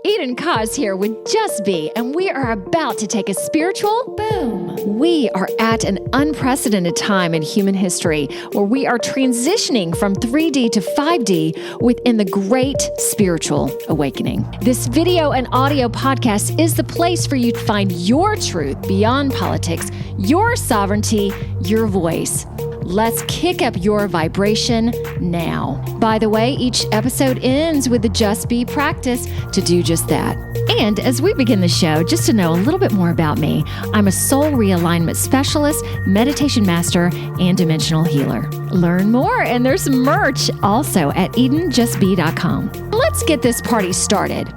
Eden Koz here with Just Be, and we are about to take a spiritual boom. We are at an unprecedented time in human history where we are transitioning from 3D to 5D within the great spiritual awakening. This video and audio podcast is the place for you to find your truth beyond politics, your sovereignty, your voice. Let's kick up your vibration now. By the way, each episode ends with the Just Be practice to do just that. And as we begin the show, just to know a little bit more about me, I'm a soul realignment specialist, meditation master, and dimensional healer. Learn more, and there's merch also at EdenJustBe.com. Let's get this party started.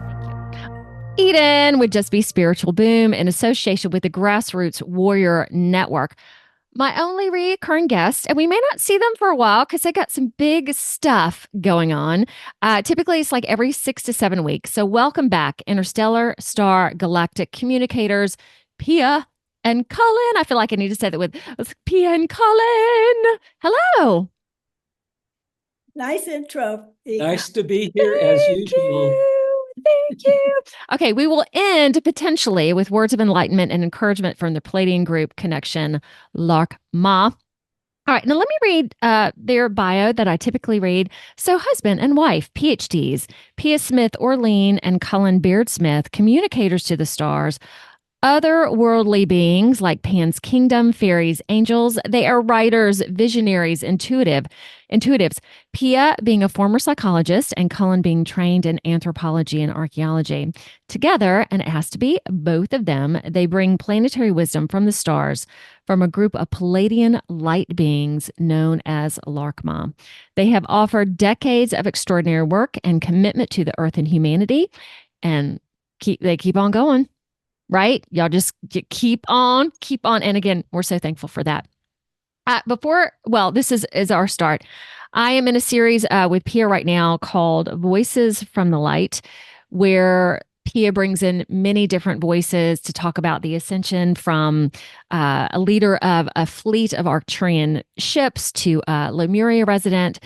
Eden with Just Be Spiritual Boom in association with the Grassroots Warrior Network. My only recurring guest, and we may not see them for a while because they got some big stuff going on. Typically, it's like every 6 to 7 weeks. So welcome back, interstellar, star, galactic communicators, Pia and Cullen. I feel like I need to say that with Pia and Cullen. Hello. Nice intro. Nice to be here as usual. Thank you. Okay, we will end potentially with words of enlightenment and encouragement from the Pleiadian group connection, Laarkmaa. All right, now let me read their bio that I typically read. So husband and wife, PhD's, Pia Smith, Orleane, and Cullen Baird Smith, communicators to the stars, otherworldly beings like Pan's kingdom, fairies, angels. They are writers, visionaries, intuitives. Pia being a former psychologist and Cullen being trained in anthropology and archaeology. Together, and it has to be both of them, they bring planetary wisdom from the stars from a group of Pleiadian light beings known as Laarkmaa. They have offered decades of extraordinary work and commitment to the earth and humanity, and they keep on going. Right? Y'all just keep on. And again, we're so thankful for that. This is our start. I am in a series with Pia right now called Voices from the Light, where Pia brings in many different voices to talk about the ascension from a leader of a fleet of Arcturian ships to a Lemuria resident.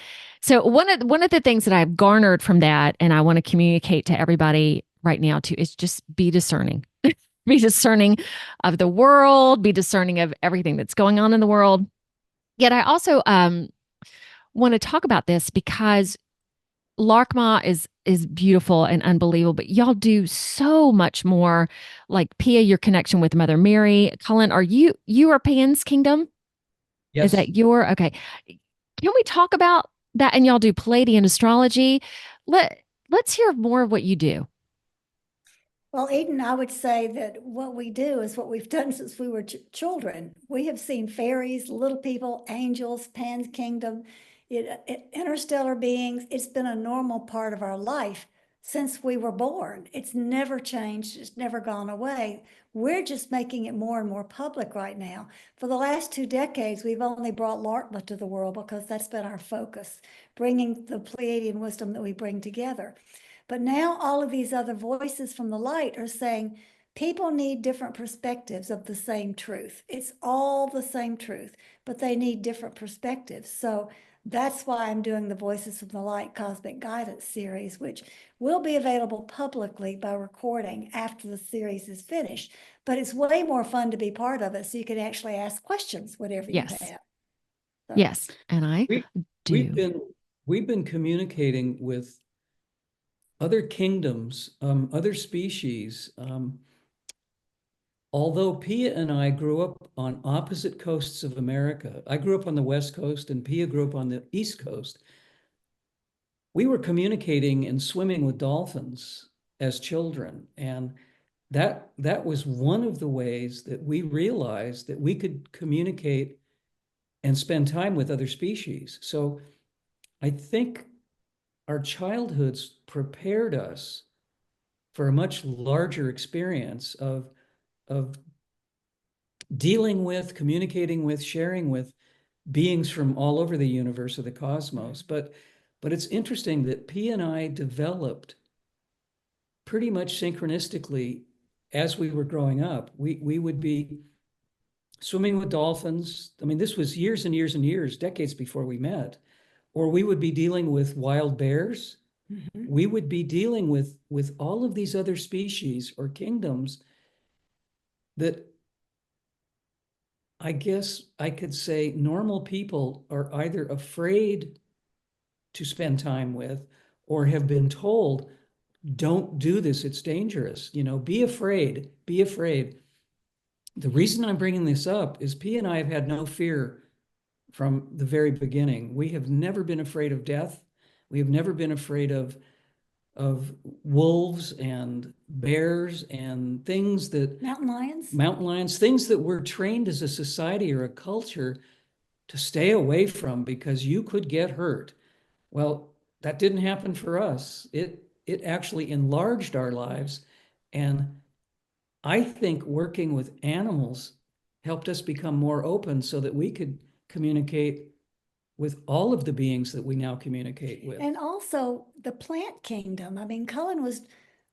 So one of the things that I've garnered from that, and I want to communicate to everybody right now too, is just be discerning. Be discerning of the world, be discerning of everything that's going on in the world. Yet I also want to talk about this because Laarkmaa is beautiful and unbelievable, but y'all do so much more. Like Pia, your connection with Mother Mary. Cullen, you are Pan's kingdom? Yes. Is that okay. Can we talk about that? And y'all do Pleiadian astrology. Let's hear more of what you do. Well, Eden, I would say that what we do is what we've done since we were children. We have seen fairies, little people, angels, Pan's kingdom, interstellar beings. It's been a normal part of our life since we were born. It's never changed. It's never gone away. We're just making it more and more public right now. For the last 2 decades, we've only brought Laarkmaa to the world because that's been our focus, bringing the Pleiadian wisdom that we bring together. But now all of these other voices from the light are saying people need different perspectives of the same truth. It's all the same truth, but they need different perspectives. So that's why I'm doing the Voices from the Light Cosmic Guidance series, which will be available publicly by recording after the series is finished. But it's way more fun to be part of it, so you can actually ask questions, whatever you have. So. Yes, and I do. We've been communicating with other kingdoms, other species. Although Pia and I grew up on opposite coasts of America, I grew up on the West Coast and Pia grew up on the East Coast. We were communicating and swimming with dolphins as children. And that was one of the ways that we realized that we could communicate and spend time with other species. So I think our childhoods prepared us for a much larger experience of dealing with, communicating with, sharing with beings from all over the universe of the cosmos. But it's interesting that Pia and I developed pretty much synchronistically as we were growing up. We would be swimming with dolphins. I mean, this was years and years and years, decades before we met. Or we would be dealing with wild bears we would be dealing with all of these other species or kingdoms that I guess I could say normal people are either afraid to spend time with or have been told, don't do this, it's dangerous. You know, be afraid, be afraid. The reason I'm bringing this up is Pia and I have had no fear from the very beginning. We have never been afraid of death. We have never been afraid of wolves and bears and things that mountain lions, things that we're trained as a society or a culture to stay away from because you could get hurt. Well, that didn't happen for us. It actually enlarged our lives. And I think working with animals helped us become more open so that we could communicate with all of the beings that we now communicate with. And also the plant kingdom. I mean, Cullen was,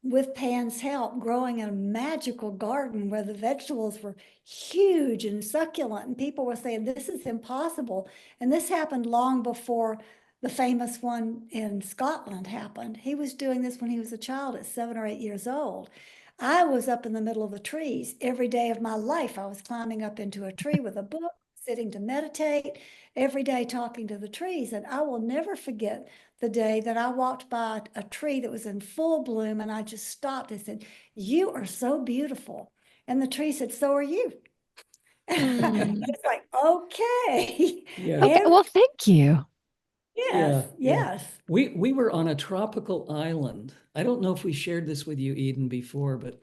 with Pan's help, growing a magical garden where the vegetables were huge and succulent, and people were saying, this is impossible. And this happened long before the famous one in Scotland happened. He was doing this when he was a child at 7 or 8 years old. I was up in the middle of the trees every day of my life. I was climbing up into a tree with a book, sitting to meditate, every day talking to the trees. And I will never forget the day that I walked by a tree that was in full bloom, and I just stopped and said, you are so beautiful. And the tree said, so are you. It's like, okay. Yeah. Okay, well, thank you. Yes, Yeah. yes. We were on a tropical island. I don't know if we shared this with you, Eden, before, but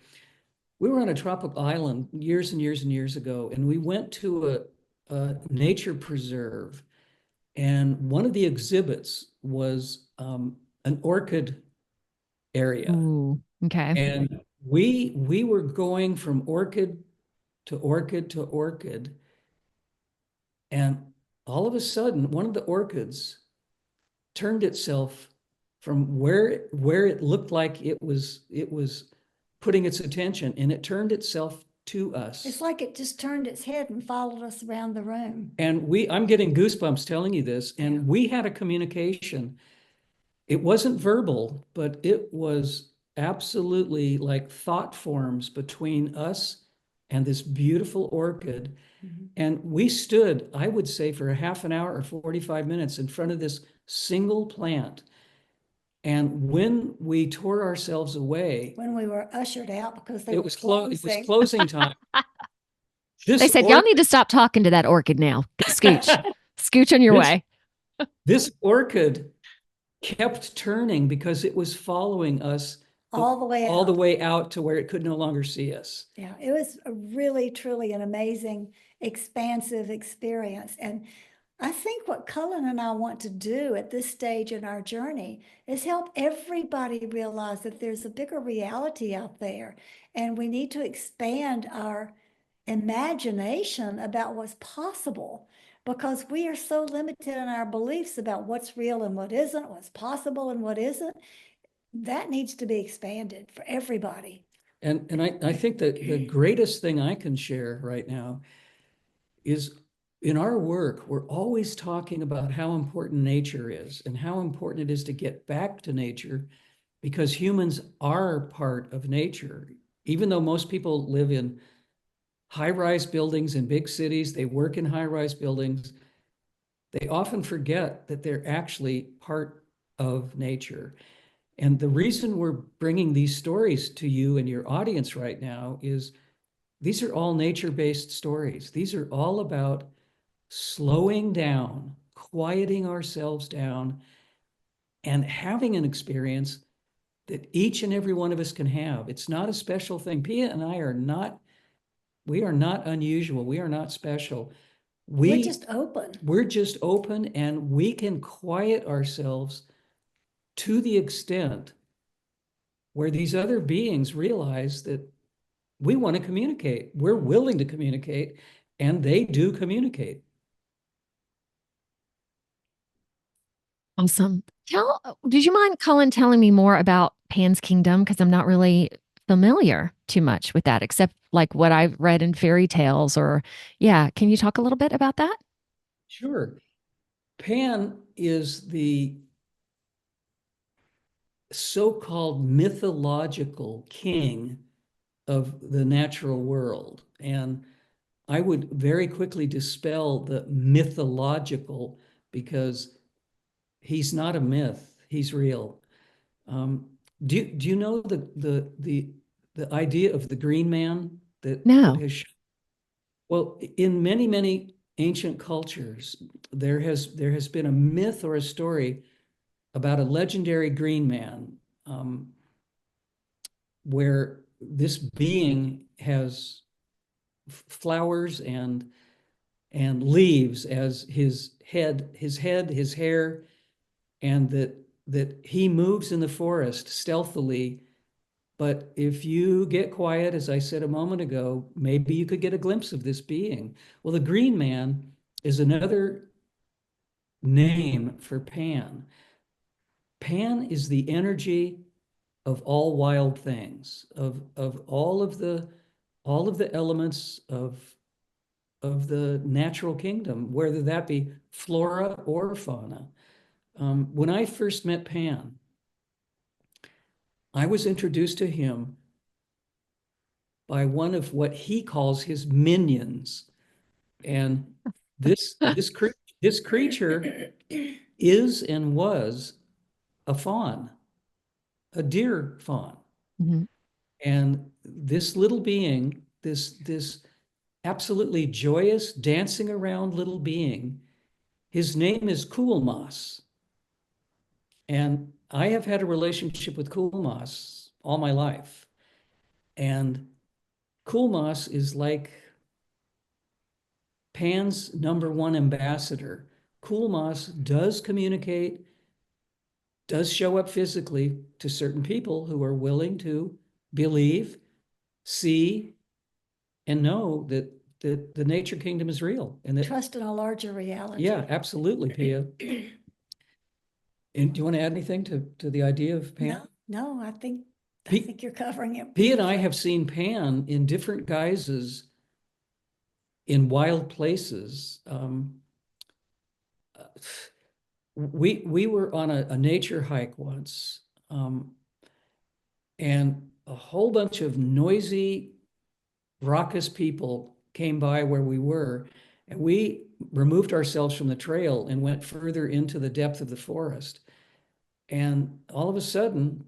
we were on a tropical island years and years and years ago, and we went to a nature preserve. And one of the exhibits was an orchid area. Ooh, okay. And we were going from orchid to orchid to orchid. And all of a sudden, one of the orchids turned itself from where it looked like it was putting its attention, and it turned itself to us. It's like it just turned its head and followed us around the room. And I'm getting goosebumps telling you this. And we had a communication. It wasn't verbal, but it was absolutely like thought forms between us and this beautiful orchid. And we stood, I would say, for a half an hour or 45 minutes in front of this single plant. And when we tore ourselves away, when we were ushered out because they it were was closing. it was closing time. They said, y'all need to stop talking to that orchid now. Scooch. Scooch on your way. This orchid kept turning because it was following us all the way out to where it could no longer see us. Yeah, it was a really, truly an amazing, expansive experience. And I think what Cullen and I want to do at this stage in our journey is help everybody realize that there's a bigger reality out there, and we need to expand our imagination about what's possible, because we are so limited in our beliefs about what's real and what isn't, what's possible and what isn't. That needs to be expanded for everybody. And I think that the greatest thing I can share right now is, in our work, we're always talking about how important nature is and how important it is to get back to nature, because humans are part of nature. Even though most people live in high-rise buildings in big cities, they work in high-rise buildings, they often forget that they're actually part of nature. And the reason we're bringing these stories to you and your audience right now is these are all nature-based stories. These are all about slowing down, quieting ourselves down, and having an experience that each and every one of us can have. It's not a special thing. Pia and I are not unusual. We are not special. We're just open. We're just open, and we can quiet ourselves to the extent where these other beings realize that we want to communicate. We're willing to communicate, and they do communicate. Awesome. Did you mind, Cullen, telling me more about Pan's Kingdom? Because I'm not really familiar too much with that, except like what I've read in fairy tales can you talk a little bit about that? Sure. Pan is the so-called mythological king of the natural world. And I would very quickly dispel the mythological, because he's not a myth, he's real. Do you know the idea of the green man that No. has, well, in many ancient cultures, there has been a myth or a story about a legendary green man, where this being has flowers and leaves as his head, his hair, and that he moves in the forest stealthily. But if you get quiet, as I said a moment ago, maybe you could get a glimpse of this being. Well, the green man is another name for Pan. Pan is the energy of all wild things, of all of the elements of the natural kingdom, whether that be flora or fauna. When I first met Pan, I was introduced to him by one of what he calls his minions. And this creature is and was a fawn, a deer fawn. Mhm. And this little being, this absolutely joyous, dancing around little being, his name is Coolmas. And I have had a relationship with Coolmas all my life. And Coolmas is like Pan's #1 ambassador. Coolmas does communicate, does show up physically to certain people who are willing to believe, see, and know that the nature kingdom is real. And that, Trust in a larger reality. yeah, absolutely, Pia. And do you want to add anything to the idea of Pan? No, I think you're covering it. Pia and I have seen Pan in different guises in wild places. We were on a nature hike once, and a whole bunch of noisy, raucous people came by where we were, and we removed ourselves from the trail and went further into the depth of the forest. And all of a sudden,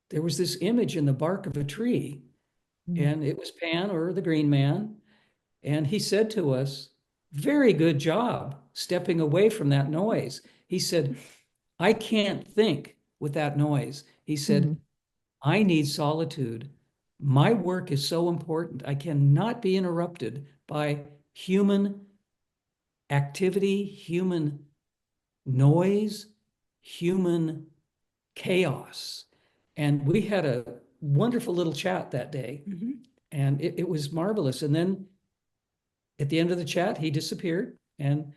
there was this image in the bark of a tree, and it was Pan, or the green man. And he said to us, "Very good job stepping away from that noise." He said, "I can't think with that noise." He said, "I need solitude. My work is so important. I cannot be interrupted by human activity, human noise, human chaos." And we had a wonderful little chat that day. And it was marvelous. And then at the end of the chat, he disappeared, and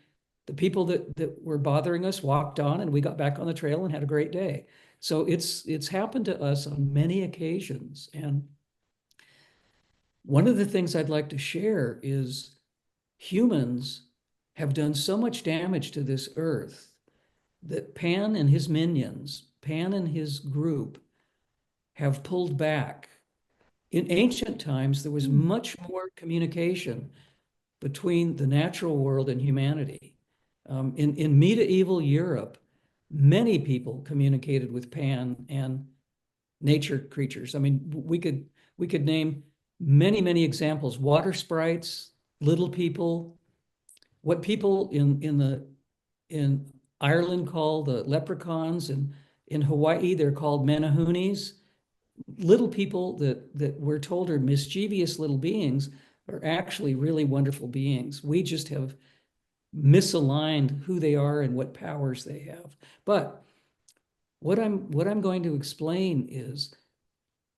the people that were bothering us walked on, and we got back on the trail and had a great day. So it's happened to us on many occasions. And one of the things I'd like to share is humans have done so much damage to this earth that Pan and his minions, Pan and his group, have pulled back. In ancient times, there was much more communication between the natural world and humanity. In medieval Europe, many people communicated with Pan and nature creatures. I mean, we could name many examples: water sprites, little people, what people in Ireland call the leprechauns, and in Hawaii they're called menahunis. Little people that we're told are mischievous little beings are actually really wonderful beings. We just have misaligned who they are and what powers they have. But what I'm going to explain is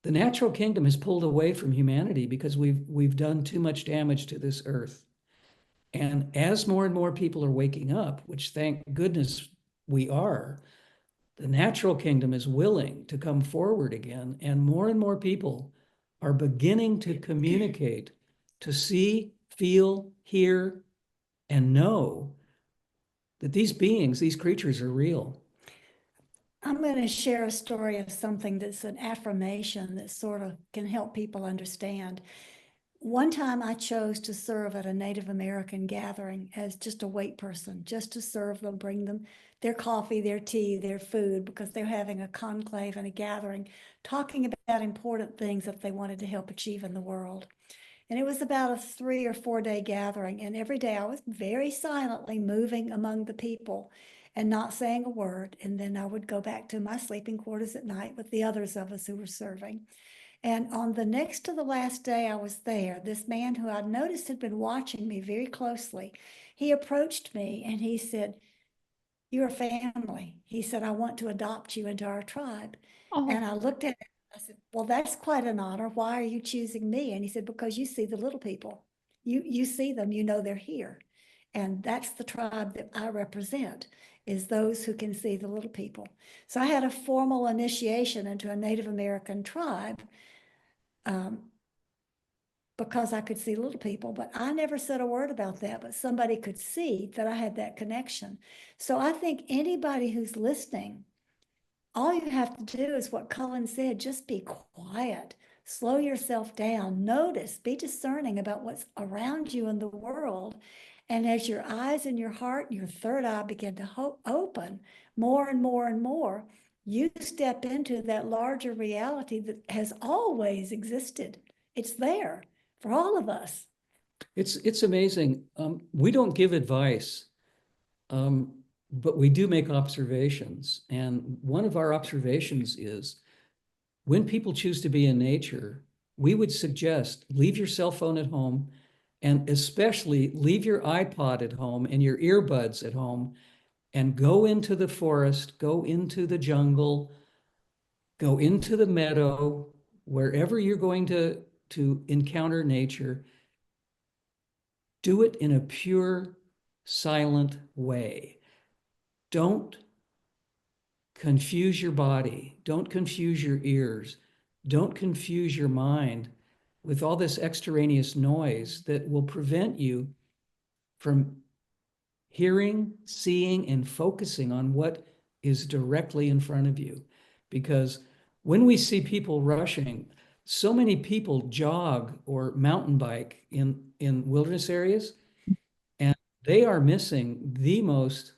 the natural kingdom has pulled away from humanity because we've done too much damage to this earth. And as more and more people are waking up, which thank goodness we are, the natural kingdom is willing to come forward again, and more people are beginning to communicate, to see, feel, hear, and know that these beings, these creatures are real. I'm going to share a story of something that's an affirmation that sort of can help people understand. One time I chose to serve at a Native American gathering as just a wait person, just to serve them, bring them their coffee, their tea, their food, because they're having a conclave and a gathering, talking about important things that they wanted to help achieve in the world. And it was about a 3 or 4 day gathering. And every day I was very silently moving among the people and not saying a word. And then I would go back to my sleeping quarters at night with the others of us who were serving. And on the next to the last day I was there, this man who I noticed had been watching me very closely, he approached me and he said, "You're a family." He said, "I want to adopt you into our tribe." Oh, And I looked at him, I said, "Well, that's quite an honor. Why are you choosing me?" And he said, "Because you see the little people. You see them, you know they're here. And that's the tribe that I represent, is those who can see the little people." So I had a formal initiation into a Native American tribe, because I could see little people, but I never said a word about that, but somebody could see that I had that connection. So I think anybody who's listening, all you have to do is what Cullen said, just be quiet, slow yourself down, notice, be discerning about what's around you in the world. And as your eyes and your heart and your third eye begin to open more and more and more, you step into that larger reality that has always existed. It's there for all of us. It's amazing. We don't give advice, but we do make observations. And one of our observations is when people choose to be in nature, we would suggest leave your cell phone at home, and especially leave your iPod at home and your earbuds at home, and go into the forest, go into the jungle, go into the meadow, wherever you're going to encounter nature. Do it in a pure, silent way. Don't confuse your body. Don't confuse your ears. Don't confuse your mind with all this extraneous noise that will prevent you from hearing, seeing, and focusing on what is directly in front of you. Because when we see people rushing, so many people jog or mountain bike in wilderness areas, and they are missing the most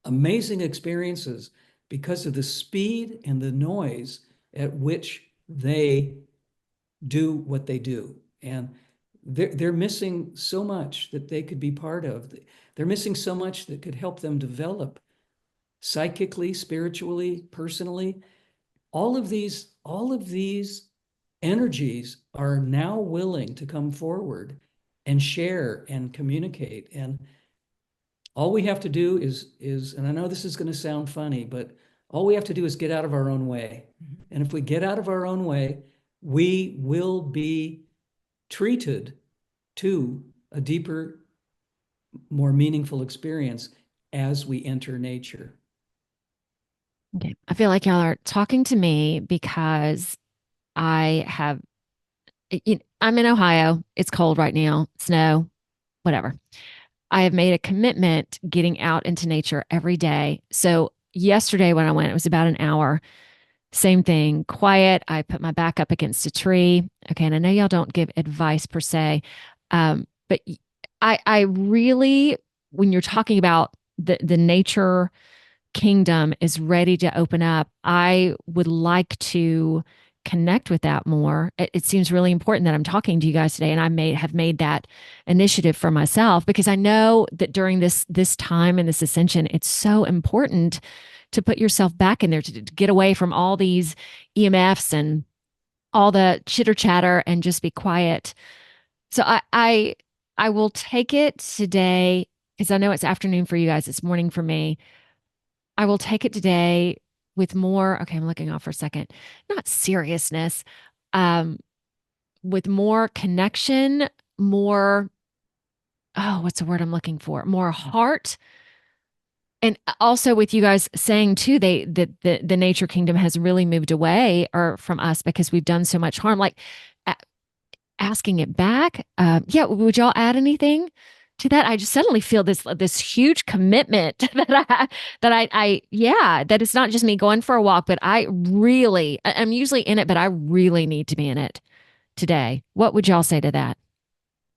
amazing experiences because of the speed and the noise at which they do what they do. And they're missing so much that they could be part of. They're missing so much that could help them develop psychically, spiritually, personally. All of these energies are now willing to come forward and share and communicate. And all we have to do is, and I know this is going to sound funny, but all we have to do is get out of our own way. And if we get out of our own way, we will be treated to a deeper, more meaningful experience as we enter nature. okay. I feel like y'all are talking to me because I have, I'm in Ohio. It's cold right now, snow, whatever. I have made a commitment getting out into nature every day. So yesterday when I went, it was about an hour. Same thing, quiet. I put my back up against a tree. Okay, and I know y'all don't give advice per se, but I really, when you're talking about the nature kingdom is ready to open up, I would like to connect with that more. It seems really important that I'm talking to you guys today, and I have made that initiative for myself because I know that during this time and this ascension, it's so important to put yourself back in there to get away from all these EMFs and all the chitter chatter and just be quiet. So I will take it today because I know it's afternoon for you guys, it's morning for me. I will take it today with more, okay, I'm looking off for a second, not seriousness, with more connection, more, oh, what's the word I'm looking for? More heart. And also with you guys saying too, that the nature kingdom has really moved away or from us because we've done so much harm. Like asking it back. Yeah, would y'all add anything to that, I just suddenly feel this huge commitment that it's not just me going for a walk, but I'm usually in it, but I really need to be in it today. What would y'all say to that?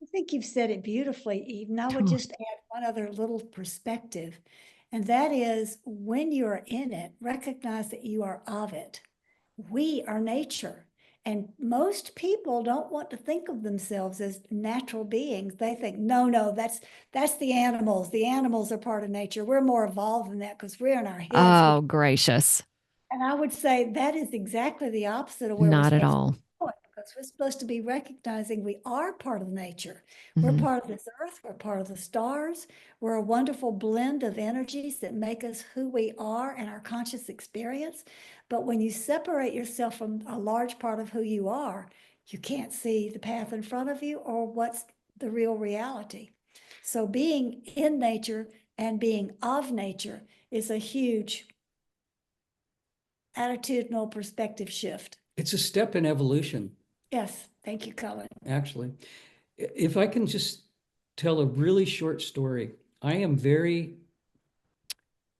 I think you've said it beautifully, Eden. I would just add one other little perspective, and that is when you are in it, recognize that you are of it. We are nature. And most people don't want to think of themselves as natural beings. They think, no, that's the animals. The animals are part of nature. We're more evolved than that because we're in our heads. Oh, gracious. And I would say that is exactly the opposite of where we're Not at supposed to all. be going, because we're supposed to be recognizing we are part of nature. Mm-hmm. We're part of this earth. We're part of the stars. We're a wonderful blend of energies that make us who we are in our conscious experience. But when you separate yourself from a large part of who you are, you can't see the path in front of you or what's the real reality. So being in nature and being of nature is a huge attitudinal perspective shift. It's a step in evolution. Yes, thank you, Cullen. Actually, if I can just tell a really short story, I am very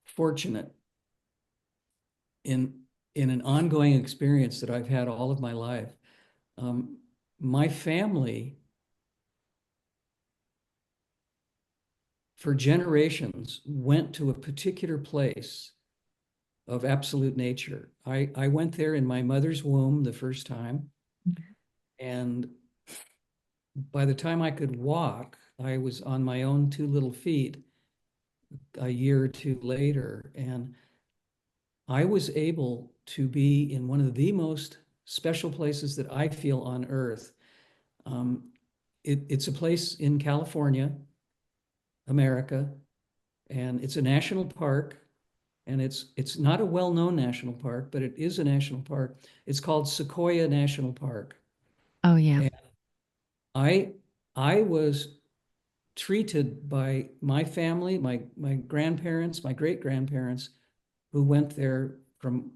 fortunate in an ongoing experience that I've had all of my life. My family, for generations, went to a particular place of absolute nature. I went there in my mother's womb the first time. And by the time I could walk, I was on my own two little feet a year or two later. And I was able to be in one of the most special places that I feel on earth. It's a place in California, America, and it's a national park. And it's not a well-known national park, but it is a national park. It's called Sequoia National Park. Oh, yeah. And I was treated by my family, my grandparents, my great-grandparents, who went there from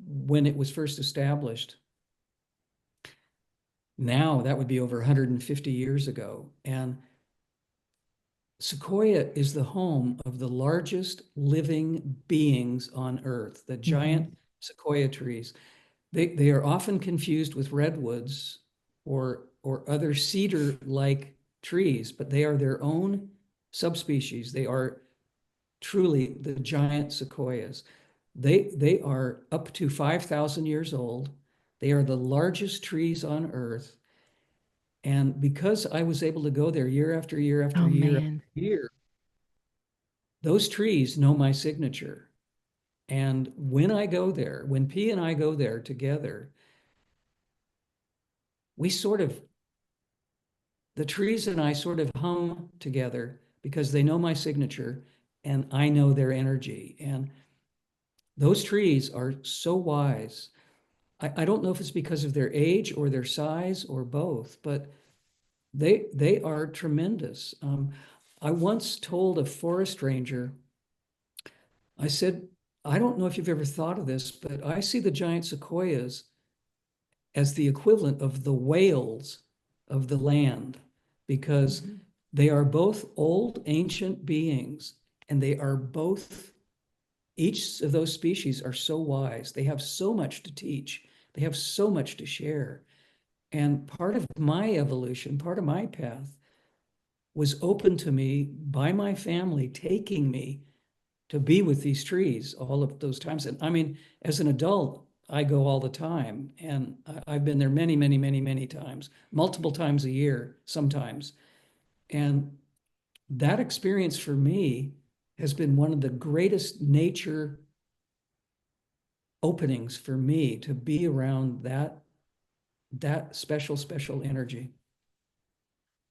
when it was first established. Now, that would be over 150 years ago. And Sequoia is the home of the largest living beings on Earth, the giant sequoia trees. They are often confused with redwoods or other cedar-like trees, but they are their own subspecies. They are truly the giant sequoias. They are up to 5,000 years old. They are the largest trees on Earth. And because I was able to go there year after year after year after year, those trees know my signature. And when I go there, when Pia and I go there together, the trees and I sort of hum together because they know my signature and I know their energy. And those trees are so wise. I don't know if it's because of their age or their size or both, but they are tremendous. I once told a forest ranger, I said, I don't know if you've ever thought of this, but I see the giant sequoias as the equivalent of the whales of the land, because they are both old, ancient beings, and they are both, each of those species are so wise. They have so much to teach. They have so much to share. And part of my evolution, part of my path was open to me by my family taking me to be with these trees all of those times. And I mean, as an adult, I go all the time, and I've been there many, many, many, many times, multiple times a year, sometimes. And that experience for me has been one of the greatest nature openings for me, to be around that special energy.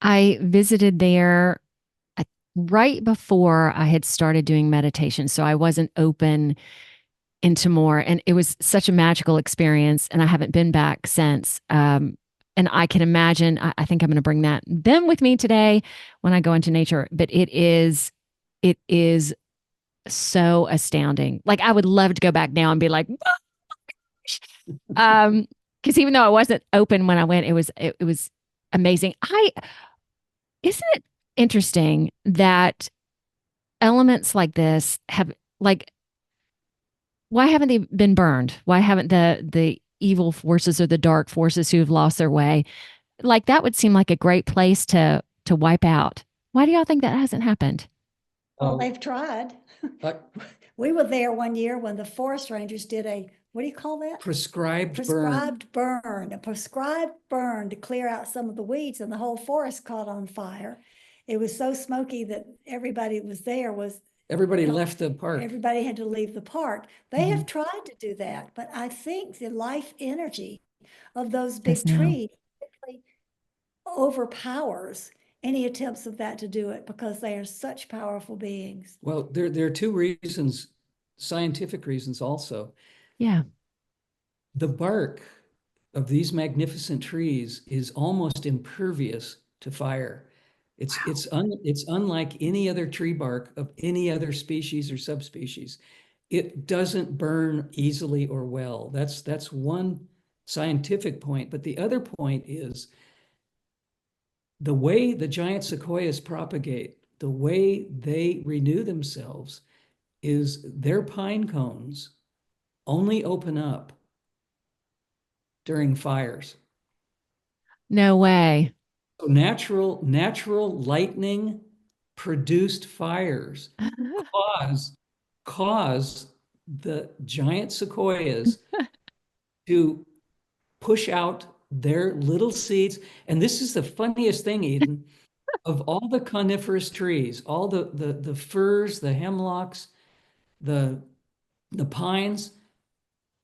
I visited there right before I had started doing meditation. So I wasn't open into more. And it was such a magical experience. And I haven't been back since. And I can imagine, I think I'm going to bring them with me today when I go into nature. But it is so astounding. Like, I would love to go back now and be like, because even though I wasn't open when I went, it was amazing. Isn't it interesting that elements like this have, like, why haven't they been burned? Why haven't the evil forces or the dark forces who have lost their way? Like, that would seem like a great place to wipe out. Why do y'all think that hasn't happened? Well, they've tried. Uh, We were there one year when the forest rangers did a, what do you call that? prescribed burn. Prescribed burn, a prescribed burn to clear out some of the weeds, and the whole forest caught on fire. It was so smoky that everybody was there was, Everybody left the park. everybody had to leave the park. They Mhm. have tried to do that, but I think the life energy of those Yes, big no. trees really overpowers any attempts of that to do it, because they are such powerful beings. Well, there are two reasons, scientific reasons also. Yeah. The bark of these magnificent trees is almost impervious to fire. It's unlike any other tree bark of any other species or subspecies. It doesn't burn easily or well. That's one scientific point. But the other point is the way the giant sequoias propagate, the way they renew themselves, is their pine cones only open up during fires. No way. So natural lightning produced fires cause the giant sequoias to push out their little seeds. And this is the funniest thing, Eden. Of all the coniferous trees, all the firs, the hemlocks, the pines,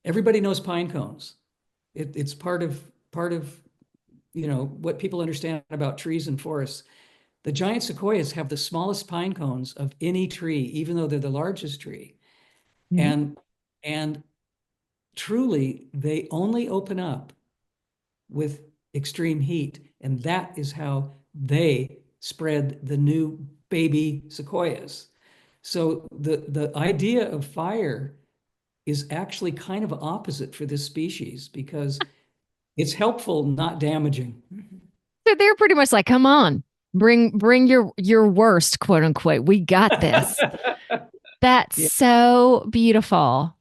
everybody knows pine cones. It's part of what people understand about trees and forests. The giant sequoias have the smallest pine cones of any tree, even though they're the largest tree. Mhm. And truly, they only open up with extreme heat, and that is how they spread the new baby sequoias. So the idea of fire is actually kind of opposite for this species because it's helpful, not damaging. So they're pretty much like, come on, bring your worst, quote unquote. We got this. That's Yeah. so beautiful.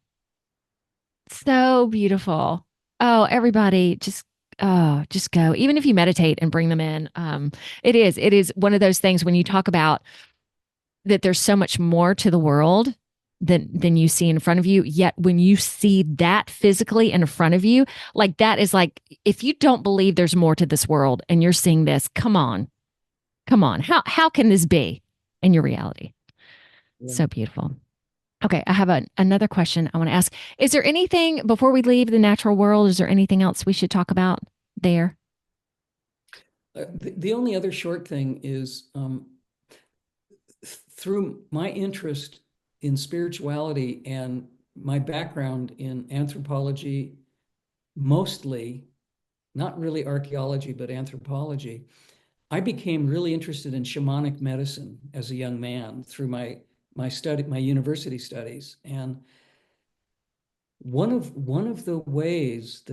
So beautiful. Oh, everybody just go. Even if you meditate and bring them in. It is one of those things when you talk about that there's so much more to the world than you see in front of you. Yet when you see that physically in front of you, like, that is like, if you don't believe there's more to this world and you're seeing this, come on. How can this be in your reality? Yeah. So beautiful. Okay, I have another question I want to ask. Is there anything, before we leave the natural world, is there anything else we should talk about there? The only other short thing is through my interest in spirituality and my background in anthropology, mostly, not really archaeology, but anthropology, I became really interested in shamanic medicine as a young man through my university studies. And one of the ways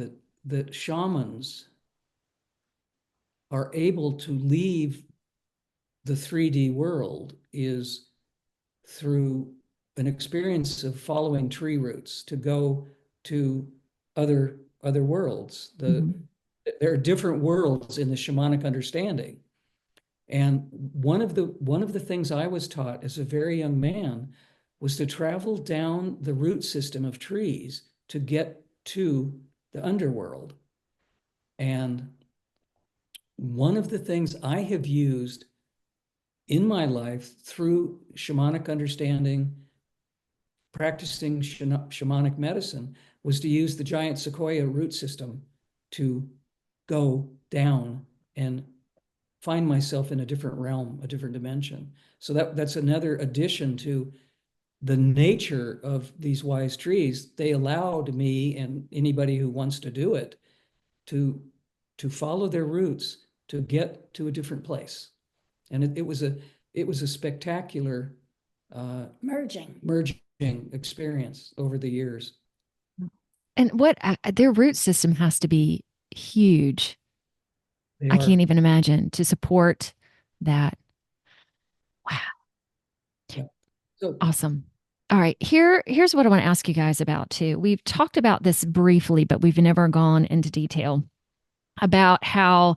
that shamans are able to leave the 3D world is through an experience of following tree roots to go to other worlds. There are different worlds in the shamanic understanding. And one of the things I was taught as a very young man was to travel down the root system of trees to get to the underworld. And one of the things I have used in my life through shamanic understanding, practicing shamanic medicine, was to use the giant sequoia root system to go down and find myself in a different realm, a different dimension. So that's another addition to the nature of these wise trees. They allowed me and anybody who wants to do it to follow their roots to get to a different place. And it was a spectacular Merging. experience over the years. And what their root system has to be huge. They I are. can't even imagine to support that. Wow. Yeah. So Awesome. All right. Here's what I want to ask you guys about too. We've talked about this briefly, but we've never gone into detail about how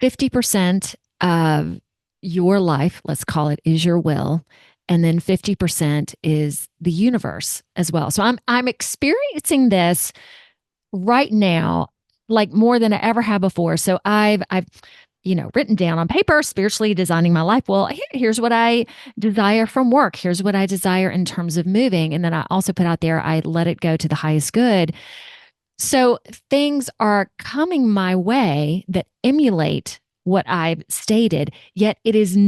50% of your life, let's call it, is your will, and then 50% is the universe as well. So I'm experiencing this right now, like more than I ever have before. So I've written down on paper, spiritually designing my life. Well, here's what I desire from work. Here's what I desire in terms of moving. And then I also put out there, I let it go to the highest good. So things are coming my way that emulate what I've stated, yet it is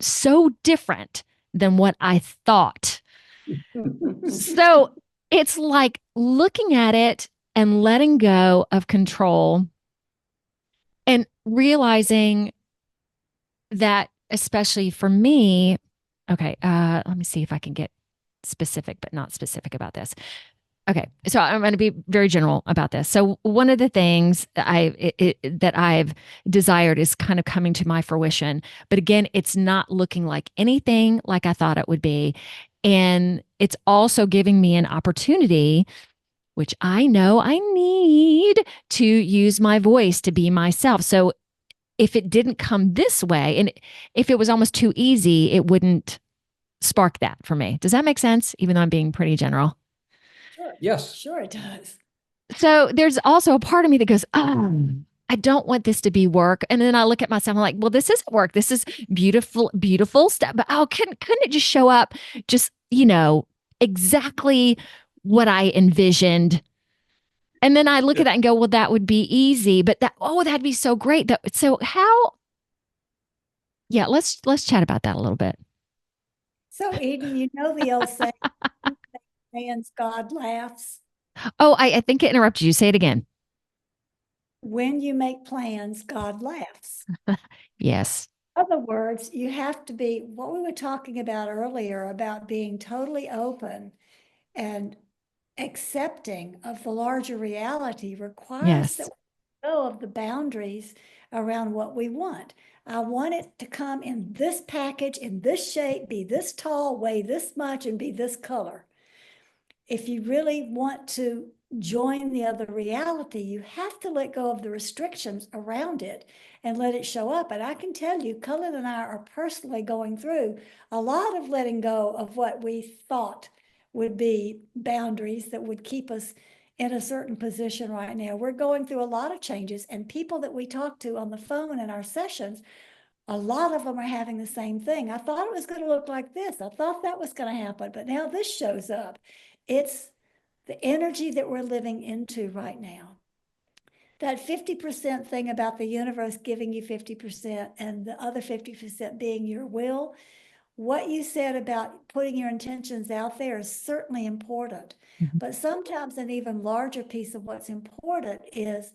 so different than what I thought. So it's like looking at it and letting go of control and realizing that, especially for me, okay, let me see if I can get specific, but not specific about this. Okay, so I'm going to be very general about this. So one of the things that I've desired is kind of coming to my fruition, but again, it's not looking like anything like I thought it would be, and it's also giving me an opportunity, which I know I need to use my voice to be myself. So if it didn't come this way, and if it was almost too easy, it wouldn't spark that for me. Does that make sense? Even though I'm being pretty general. Sure. yes, Sure it does. So there's also a part of me that goes, oh, I don't want this to be work. And then I look at myself, I'm like, well, this isn't work. This is beautiful, beautiful stuff. But couldn't it just show up just, exactly what I envisioned? And then I look at that and go, well, that would be easy, but that'd be so great. Yeah, let's chat about that a little bit. So Eden, you know the old saying, "Plans, God laughs." Oh, I think I interrupted you. Say it again. When you make plans, God laughs. Yes. In other words, you have to be what we were talking about earlier about being totally open and accepting of the larger reality requires that Yes. we go of the boundaries around what we want. I want it to come in this package, in this shape, be this tall, weigh this much, and be this color. If you really want to join the other reality, you have to let go of the restrictions around it and let it show up. And I can tell you, Cullen and I are personally going through a lot of letting go of what we thought would be boundaries that would keep us in a certain position right now. We're going through a lot of changes, and people that we talk to on the phone in our sessions, a lot of them are having the same thing. I thought it was going to look like this. I thought that was going to happen, but now this shows up. It's the energy that we're living into right now. That 50% thing about the universe giving you 50% and the other 50% being your will, what you said about putting your intentions out there is certainly important. Mhm. But sometimes an even larger piece of what's important is,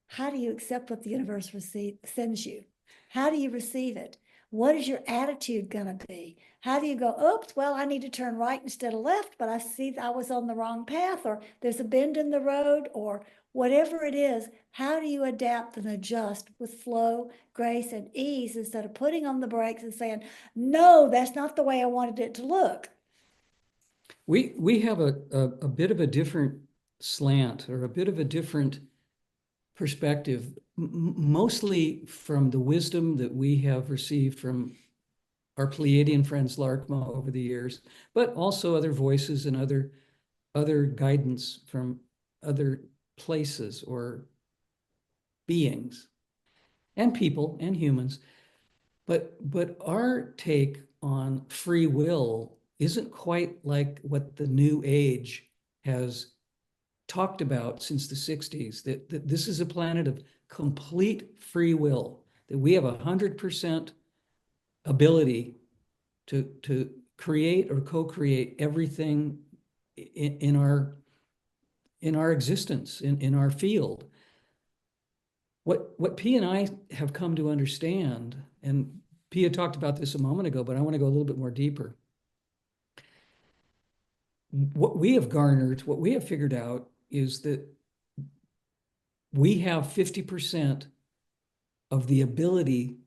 how do you accept what the universe sends you? How do you receive it? What is your attitude going to be? How do you go, oops, well, I need to turn right instead of left, but I see I was on the wrong path, or there's a bend in the road, or whatever it is. How do you adapt and adjust with flow, grace, and ease instead of putting on the brakes and saying, no, that's not the way I wanted it to look? we have a bit of a different slant, or a bit of a different perspective, mostly from the wisdom that we have received from our Pleiadian friends Laarkmaa over the years, but also other voices and other guidance from other places or beings and people and humans. But our take on free will isn't quite like what the New Age has talked about since the 60s, that this is a planet of complete free will, that we have 100% ability to create or co-create everything in our existence, in our field. What Pia and I have come to understand, and Pia talked about this a moment ago, but I want to go a little bit more deeper. What we have garnered, what we have figured out is that we have 50% of the ability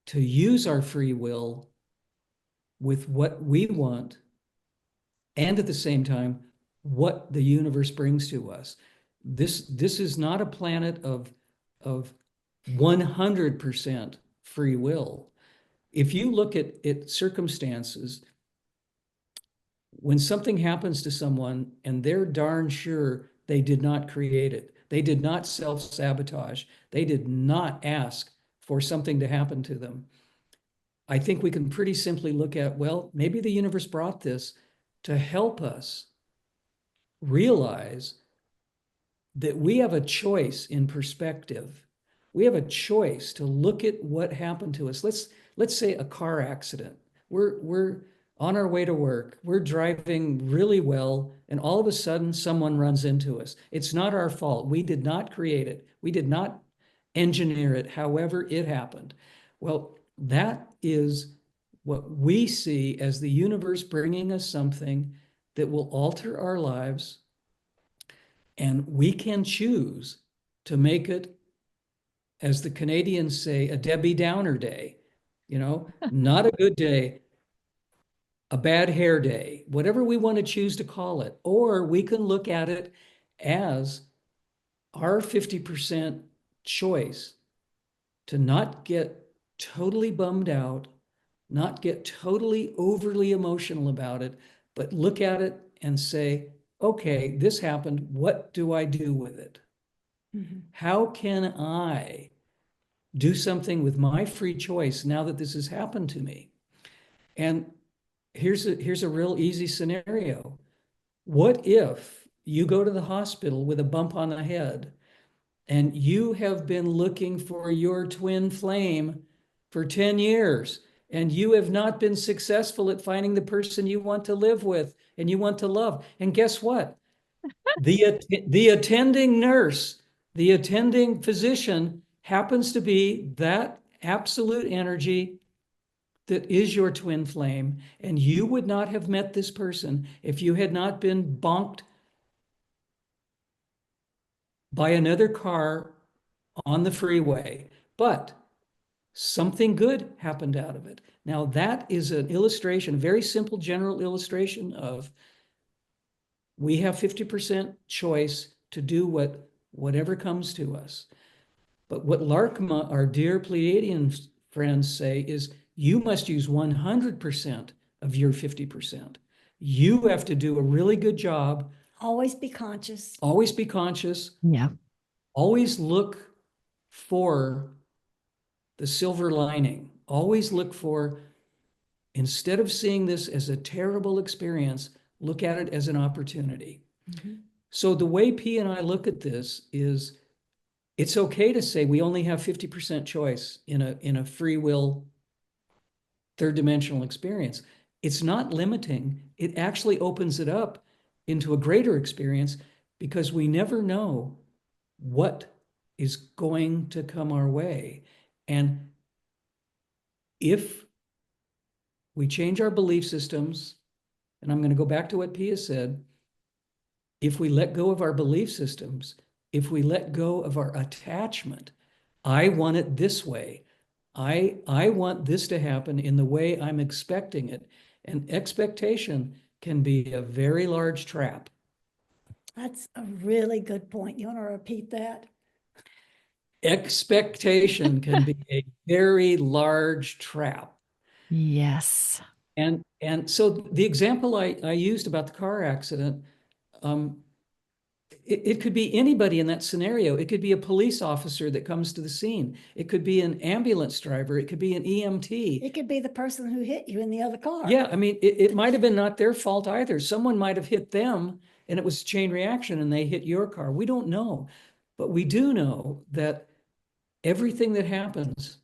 to use our free will with what we want, and at the same time, what the universe brings to us. This is not a planet of 100% free will. If you look at circumstances, when something happens to someone and they're darn sure they did not create it, they did not self-sabotage, they did not ask for something to happen to them, I think we can pretty simply look at, well, maybe the universe brought this to help us realize that we have a choice in perspective. We have a choice to look at what happened to us. Let's say a car accident. We're on our way to work. We're driving really well, and all of a sudden someone runs into us. It's not our fault. We did not create it. We did not engineer it. However, it happened. Well, that is what we see as the universe bringing us something that will alter our lives, and we can choose to make it, as the Canadians say, a Debbie Downer day, not a good day, a bad hair day, whatever we want to choose to call it. Or we can look at it as our 50% choice to not get totally bummed out, not get totally overly emotional about it, but look at it and say, okay, this happened. What do I do with it? Mhm. How can I do something with my free choice now that this has happened to me? And here's a real easy scenario. What if you go to the hospital with a bump on the head and you have been looking for your twin flame for 10 years and you have not been successful at finding the person you want to live with and you want to love? And guess what? The attending nurse, the attending physician happens to be that absolute energy that is your twin flame. And you would not have met this person if you had not been bonked by another car on the freeway. But something good happened out of it. Now, that is an illustration, a very simple general illustration of we have 50% choice to do whatever comes to us. But what Laarkmaa, our dear Pleiadian friends, say is you must use 100% of your 50%. You have to do a really good job. Always be conscious. Always be conscious. Yeah. Always look for the silver lining. Always look for, instead of seeing this as a terrible experience, look at it as an opportunity. Mm-hmm. So the way Pia and I look at this is, it's okay to say we only have 50% choice in a free will third dimensional experience. It's not limiting. It actually opens it up into a greater experience, because we never know what is going to come our way. And if we change our belief systems, and I'm going to go back to what Pia said, if we let go of our belief systems, if we let go of our attachment, I want it this way. I want this to happen in the way I'm expecting it. And expectation can be a very large trap. That's a really good point. You want to repeat that? Expectation can be a very large trap. Yes. And so the example I used about the car accident, it could be anybody in that scenario. It could be a police officer that comes to the scene. It could be an ambulance driver. It could be an EMT. It could be the person who hit you in the other car. Yeah, I mean, it might have been not their fault either. Someone might have hit them and it was a chain reaction and they hit your car. We don't know. But we do know that everything that happens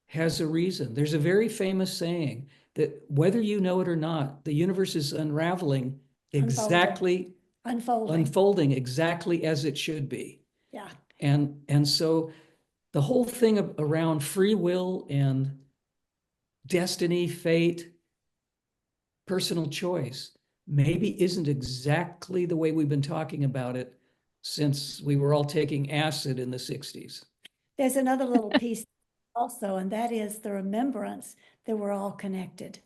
has a reason. There's a very famous saying that whether you know it or not, the universe is unraveling exactly, unfolding exactly as it should be. Yeah. And so the whole thing around free will and destiny, fate, personal choice, maybe isn't exactly the way we've been talking about it since we were all taking acid in the 60s. There's another little piece also, and that is the remembrance that we're all connected.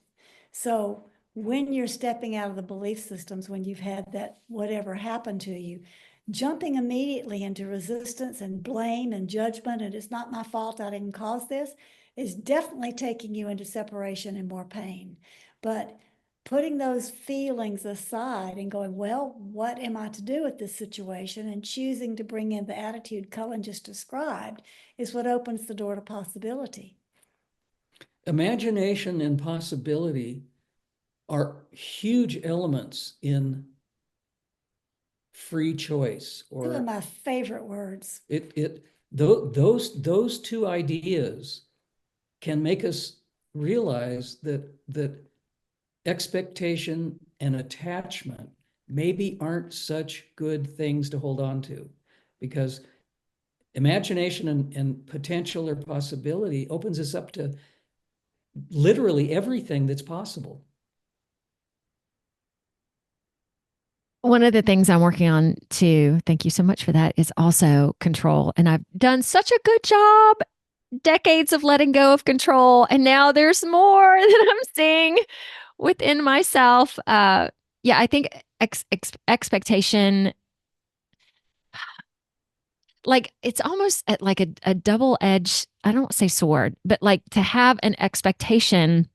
So when you're stepping out of the belief systems, when you've had that whatever happened to you, jumping immediately into resistance and blame and judgment, and it's not my fault, I didn't cause this, is definitely taking you into separation and more pain. But putting those feelings aside and going, well, what am I to do with this situation? And choosing to bring in the attitude Cullen just described is what opens the door to possibility. Imagination and possibility are huge elements in free choice, Two of or my favorite words. those two ideas can make us realize that expectation and attachment maybe aren't such good things to hold on to, because imagination and potential or possibility opens us up to literally everything that's possible. One of the things I'm working on too, thank you so much for that, is also control. And I've done such a good job, decades of letting go of control. And now there's more that I'm seeing within myself. Yeah, I think expectation, like it's almost at like a double-edged, I don't say sword, but like to have an expectation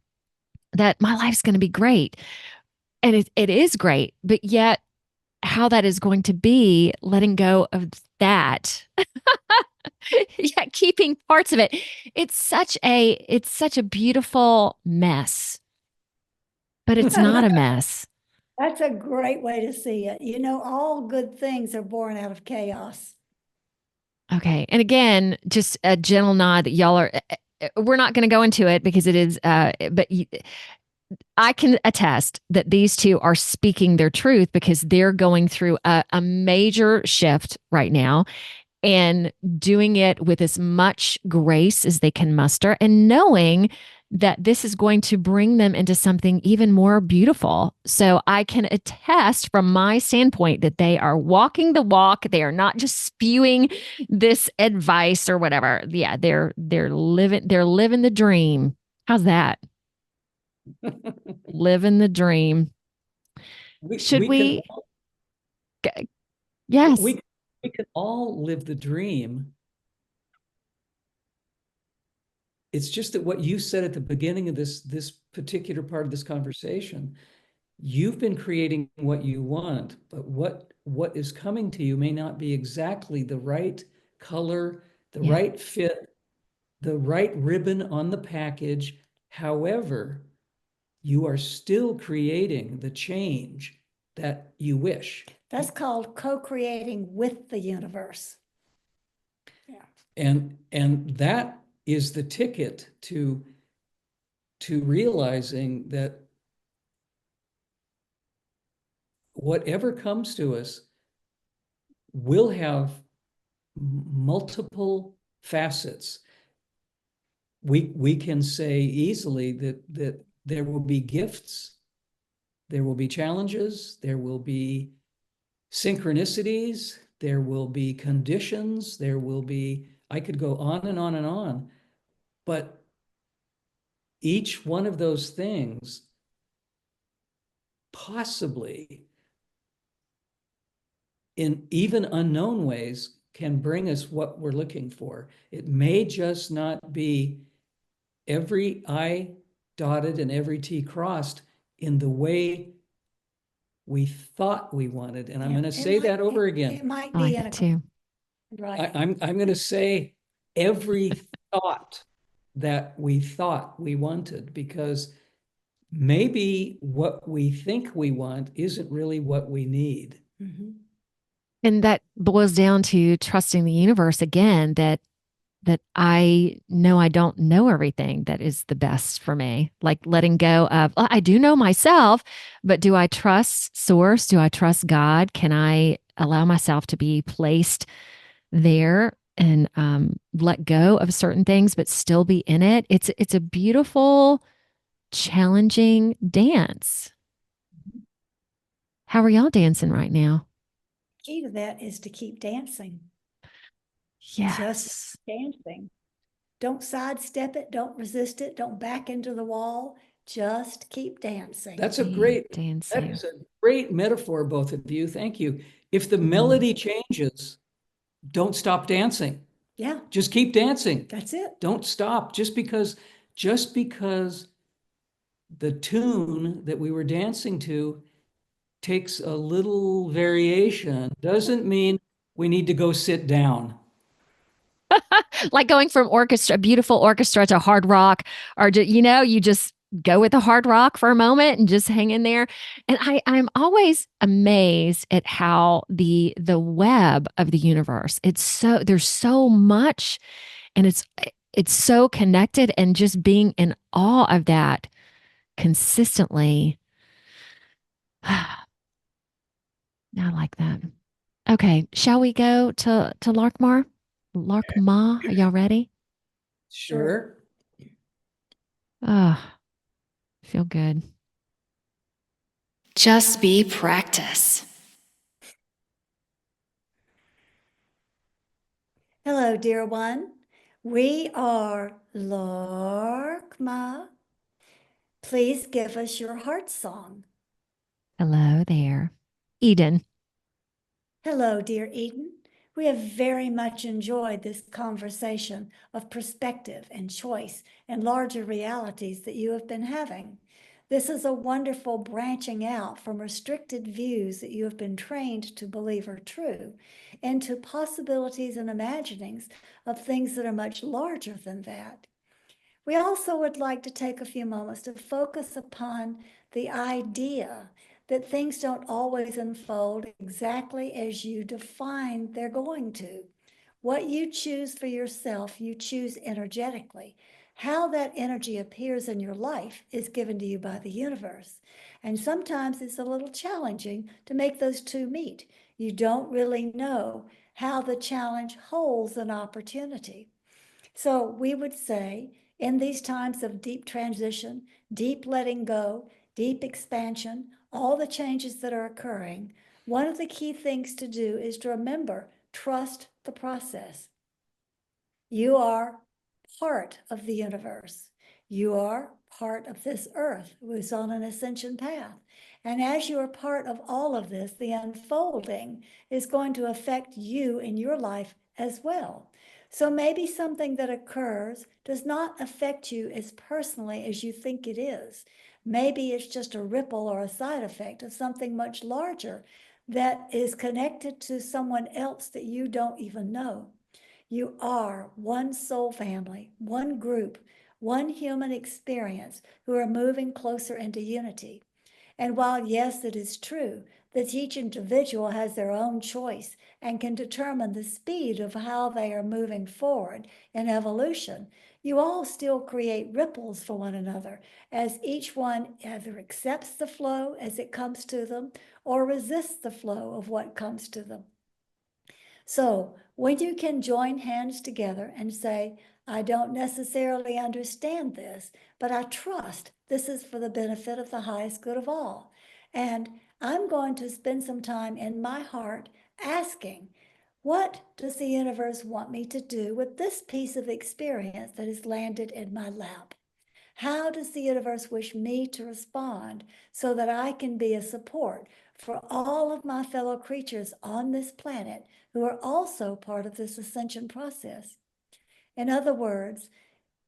that my life's going to be great. And it is great, but yet how that is going to be, letting go of that. Yeah, keeping parts of it. It's such a beautiful mess, but it's not a mess. That's a great way to see it. You know, all good things are born out of chaos. Okay. And again, just a gentle nod that y'all are, we're not going to go into it because it is, but I can attest that these two are speaking their truth because they're going through a major shift right now and doing it with as much grace as they can muster, and knowing that this is going to bring them into something even more beautiful. So I can attest from my standpoint that they are walking the walk. They are not just spewing this advice or whatever. Yeah, they're living the dream. How's that? Living the dream. Should we? Yes. We can all live the dream. It's just that what you said at the beginning of this particular part of this conversation, you've been creating what you want, but what is coming to you may not be exactly the right color, the right fit, the right ribbon on the package. However, you are still creating the change that you wish. That's called co-creating with the universe. Yeah. And that is the ticket to realizing that whatever comes to us will have multiple facets. We can say easily that there will be gifts, there will be challenges, there will be synchronicities, there will be conditions, there will be, I could go on and on and on, but each one of those things possibly in even unknown ways can bring us what we're looking for. It may just not be every I dotted and every T crossed in the way we thought we wanted. And I'm going to say that over again. It might I be like in it a too. right. I'm going to say every thought that we thought we wanted, because maybe what we think we want isn't really what we need. Mm-hmm. And that boils down to trusting the universe again, that I know I don't know everything that is the best for me. Like letting go of, I do know myself, but do I trust source? Do I trust God? Can I allow myself to be placed there and let go of certain things, but still be in it? It's a beautiful, challenging dance. How are y'all dancing right now? Key to that is to keep dancing. Yes. Just dancing. Don't sidestep it. Don't resist it. Don't back into the wall. Just keep dancing. That's a Keep great, that dancing. is a great metaphor, both of you. Thank you. If the melody changes, don't stop dancing. Yeah, Just keep dancing. that's it. Don't stop. Just because the tune that we were dancing to takes a little variation doesn't mean we need to go sit down. Like going from orchestra, beautiful orchestra to hard rock, or you just go with the hard rock for a moment and just hang in there. And I'm always amazed at how the web of the universe, there's so much, and it's so connected, and just being in awe of that consistently. I like that. Okay, shall we go to Laarkmaa? Laarkmaa, are y'all ready? Sure. Ah, feel good. Just be practice. Hello, dear one. We are Laarkmaa. Please give us your heart song. Hello there. Eden. Hello, dear Eden. We have very much enjoyed this conversation of perspective and choice and larger realities that you have been having. This is a wonderful branching out from restricted views that you have been trained to believe are true into possibilities and imaginings of things that are much larger than that. We also would like to take a few moments to focus upon the idea that things don't always unfold exactly as you define they're going to. What you choose for yourself, you choose energetically. How that energy appears in your life is given to you by the universe. And sometimes it's a little challenging to make those two meet. You don't really know how the challenge holds an opportunity. So we would say, in these times of deep transition, deep letting go, deep expansion, all the changes that are occurring, one of the key things to do is to remember, trust the process. You are part of the universe. You are part of this earth who's on an ascension path. And as you are part of all of this, the unfolding is going to affect you in your life as well. So maybe something that occurs does not affect you as personally as you think it is. Maybe it's just a ripple or a side effect of something much larger that is connected to someone else that you don't even know. You are one soul family, one group, one human experience who are moving closer into unity. And while, yes, it is true that each individual has their own choice and can determine the speed of how they are moving forward in evolution, you all still create ripples for one another as each one either accepts the flow as it comes to them or resists the flow of what comes to them. So when you can join hands together and say, I don't necessarily understand this, but I trust this is for the benefit of the highest good of all. And I'm going to spend some time in my heart asking, what does the universe want me to do with this piece of experience that has landed in my lap? How does the universe wish me to respond so that I can be a support for all of my fellow creatures on this planet who are also part of this ascension process? In other words,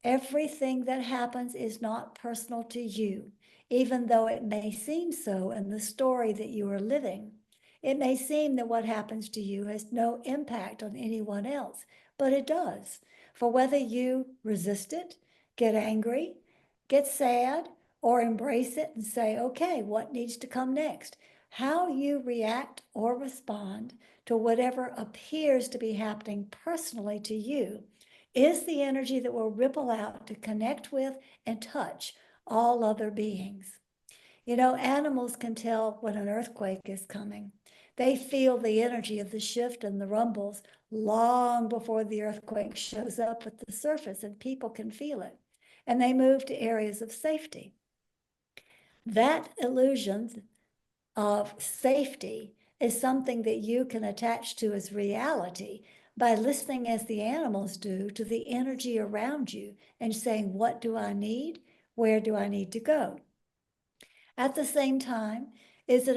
everything that happens is not personal to you, even though it may seem so in the story that you are living. It may seem that what happens to you has no impact on anyone else, but it does. For whether you resist it, get angry, get sad, or embrace it and say, okay, what needs to come next? How you react or respond to whatever appears to be happening personally to you is the energy that will ripple out to connect with and touch all other beings. You know, animals can tell when an earthquake is coming. They feel the energy of the shift and the rumbles long before the earthquake shows up at the surface, and people can feel it. And they move to areas of safety. That illusion of safety is something that you can attach to as reality by listening as the animals do to the energy around you and saying, what do I need? Where do I need to go? At the same time, it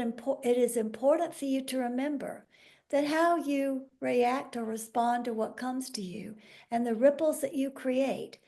is important for you to remember that how you react or respond to what comes to you and the ripples that you create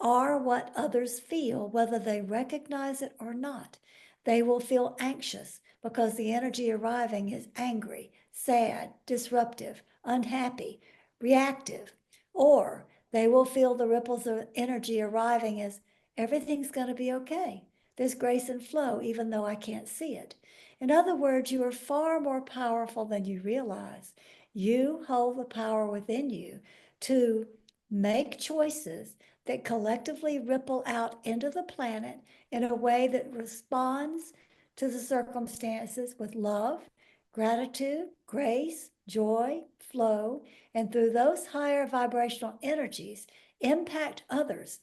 are what others feel, whether they recognize it or not. They will feel anxious because the energy arriving is angry, sad, disruptive, unhappy, reactive, or they will feel the ripples of energy arriving as everything's going to be okay. There's grace and flow, even though I can't see it. In other words, you are far more powerful than you realize. You hold the power within you to make choices that collectively ripple out into the planet in a way that responds to the circumstances with love, gratitude, grace, joy, flow, and through those higher vibrational energies, impact others,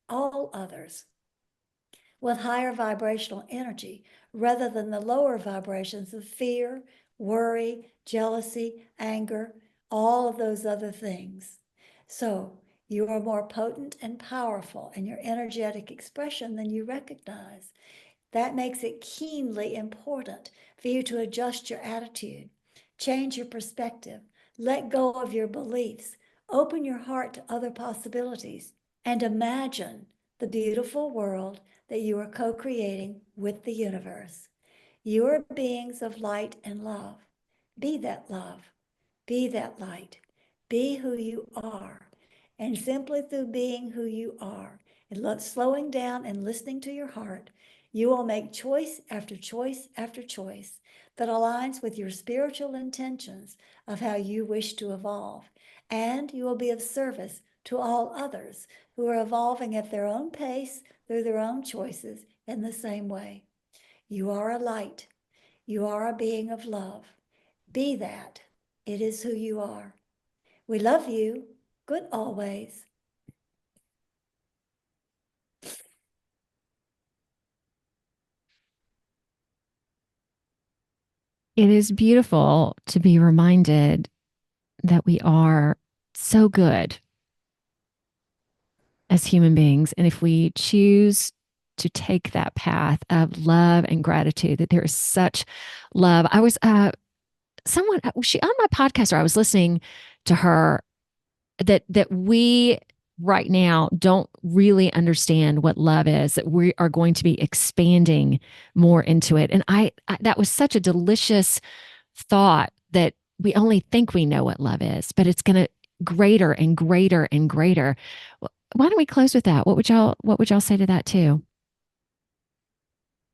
all others, with higher vibrational energy rather than the lower vibrations of fear, worry, jealousy, anger, all of those other things. So you are more potent and powerful in your energetic expression than you recognize. That makes it keenly important for you to adjust your attitude, change your perspective, let go of your beliefs, open your heart to other possibilities, and imagine the beautiful world that you are co-creating with the universe. You are beings of light and love. Be that love. Be that light. Be who you are. And simply through being who you are and slowing down and listening to your heart, you will make choice after choice after choice that aligns with your spiritual intentions of how you wish to evolve. And you will be of service to all others who are evolving at their own pace through their own choices in the same way. You are a light. You are a being of love. Be that. It is who you are. We love you. Good always. It is beautiful to be reminded that we are so good as human beings. And if we choose to take that path of love and gratitude, that there is such love. I was on my podcast, or I was listening to her, that we right now don't really understand what love is, that we are going to be expanding more into it. And I that was such a delicious thought, that we only think we know what love is, but it's going to greater and greater and greater. Why don't we close with that? What would y'all say to that too?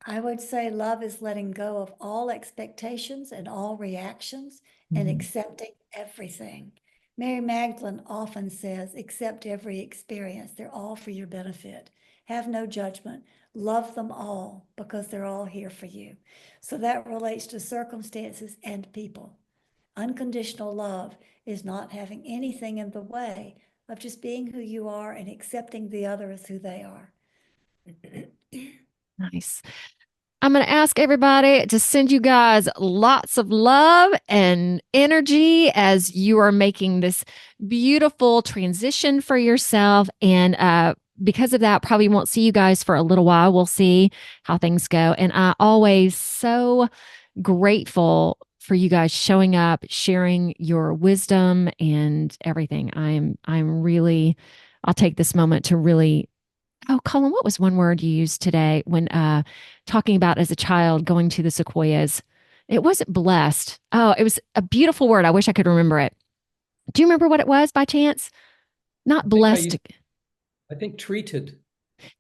I would say love is letting go of all expectations and all reactions and accepting everything. Mary Magdalene often says, accept every experience. They're all for your benefit. Have no judgment. Love them all because they're all here for you. So that relates to circumstances and people. Unconditional love is not having anything in the way of just being who you are and accepting the other as who they are. Nice. I'm going to ask everybody to send you guys lots of love and energy as you are making this beautiful transition for yourself. And because of that, probably won't see you guys for a little while. We'll see how things go. And I always so grateful for you guys showing up, sharing your wisdom and everything. I'm really, I'll take this moment to really. Oh, Cullen, what was one word you used today when talking about as a child going to the Sequoias? It wasn't blessed. Oh, it was a beautiful word. I wish I could remember it. Do you remember what it was by chance? Not blessed. I think treated.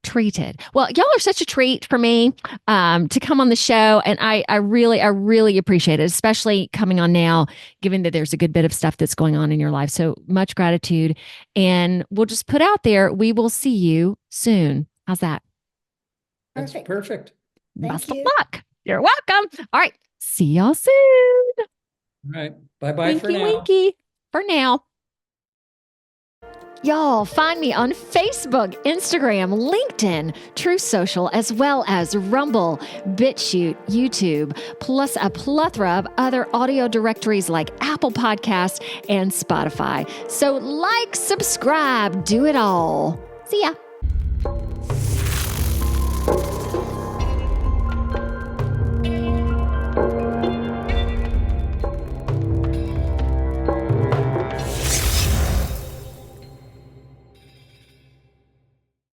Treated. Well, y'all are such a treat for me to come on the show. And I really appreciate it, especially coming on now, given that there's a good bit of stuff that's going on in your life. So much gratitude. And we'll just put out there, we will see you soon. How's that? That's perfect. Best of luck. You're welcome. All right. See y'all soon. All right. Bye-bye for now. Winky for now. Y'all, find me on Facebook, Instagram, LinkedIn, True Social, as well as Rumble, BitChute, YouTube, plus a plethora of other audio directories like Apple Podcasts and Spotify. So like, subscribe, do it all. See ya.